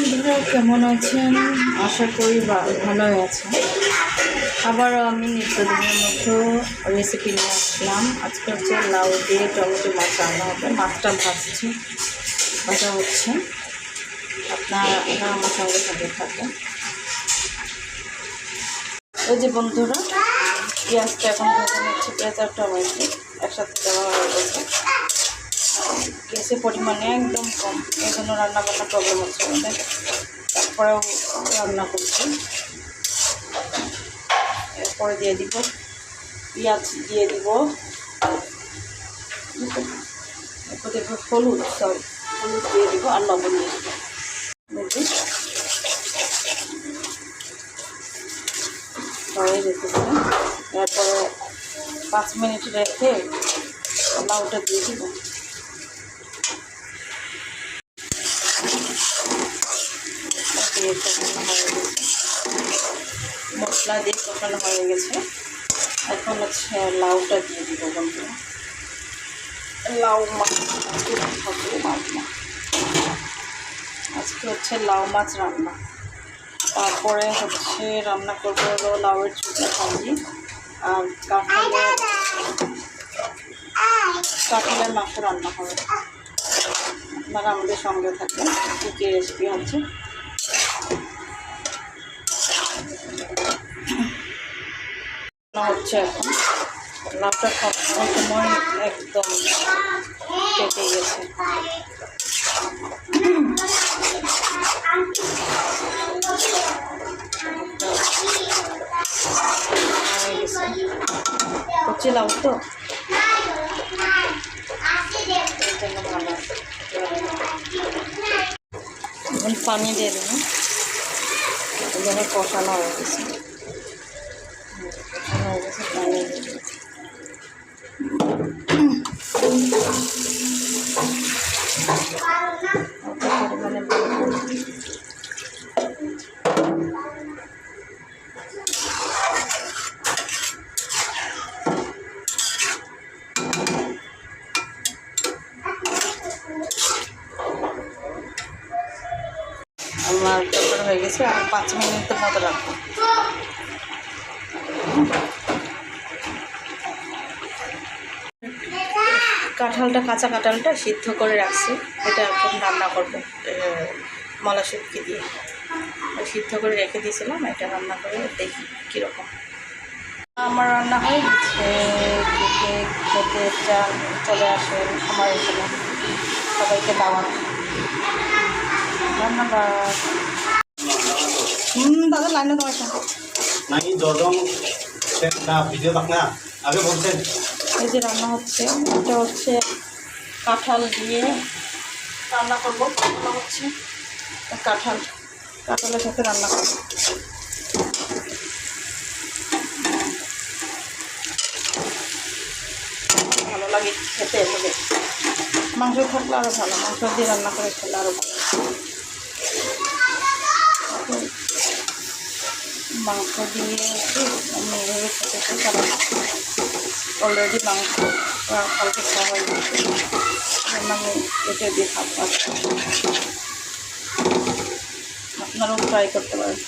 বন্ধুরা কেমন আছেন? আশা করি ভালোই আছেন। আবারও আমি নিত্যদিনের মতো রেসিপি নিয়ে আসলাম। আজকে হচ্ছে লাউ দিয়ে টমেটো মাছ রান্না হবে। মাছটা ভাজা হচ্ছে। আপনারা আমার সঙ্গে থাকেন। ওই যে বন্ধুরা, পেঁয়াজটা এখন ভেজে নিচ্ছে। পেঁয়াজ আর টমেটো একসাথে দেওয়া হয়ে গেছে। গ্যাসের পরিমাণে একদম কম, এই জন্য রান্নাবান্না প্রবলেম হচ্ছে আমাদের। তারপরেও রান্না করছি। এরপরে দিয়ে দিব পেঁয়াজ, দিয়ে দিব এরপর দেব হলুদ দিয়ে দিব আর লবণ দিয়ে দিব। হয়ে যেতেছে। এরপরে 5 মিনিট রেখে লাউটা দিয়ে দিব। মশলা দিয়ে কষানো হয়ে গেছে। এখন হচ্ছে লাউটা দিয়ে দিব বন্ধুরা। লাউ মাছ আজকে হচ্ছে লাউ মাছ রান্না। তারপরে হচ্ছে রান্না করবো হলো লাউয়ের চুটা ভাজি আর কাঁঠালের মাংস রান্না হবে। আপনারা আমাদের সঙ্গে থাকেন, কী রেসিপি হচ্ছে। হচ্ছে এখন লাউটা সবসময় সময় একদম কেটে গেছে। হচ্ছে লাউ তো ভালো। এখন পানি দিয়ে দেবো। এখানে কষানো হয়ে গেছে। পানি দিয়ে দিয়েছি। পরিমাণে আমার তরকারি হয়ে গেছে। আর 5 মিনিটের মতো রাখবো। কাঁচা কাঁঠালটা সিদ্ধ করে রাখছি। এটা এখন রান্না করবো মলা শুটকি দিয়ে। সিদ্ধ করে রেখে দিয়েছিলাম, এটা রান্না করে দেখি কীরকম। আমার রান্না হয়ে গেছে। খেতে চান চলে আসেন আমার এখানে। সবাইকে দাওয়াত। ধন্যবাদ। দাদা লাইনে তোমার এই যে রান্না হচ্ছে। এটা হচ্ছে কাঁঠাল দিয়ে রান্না করবো। হচ্ছে কাঁঠালের সাথে রান্না করবো। ভালো লাগে খেতে। এভাবে মাংস থাকলে আরও ভালো। মাংস দিয়ে রান্না করে খেলে আরও ভালো। মাংস দিয়ে আমি এভাবে খেতে চাই, কারণ অলরেডি মাংস হালকা খাওয়া হয়ে গেছে। আমি এটা দিয়ে খাবো। আপনারাও ট্রাই করতে পারেন।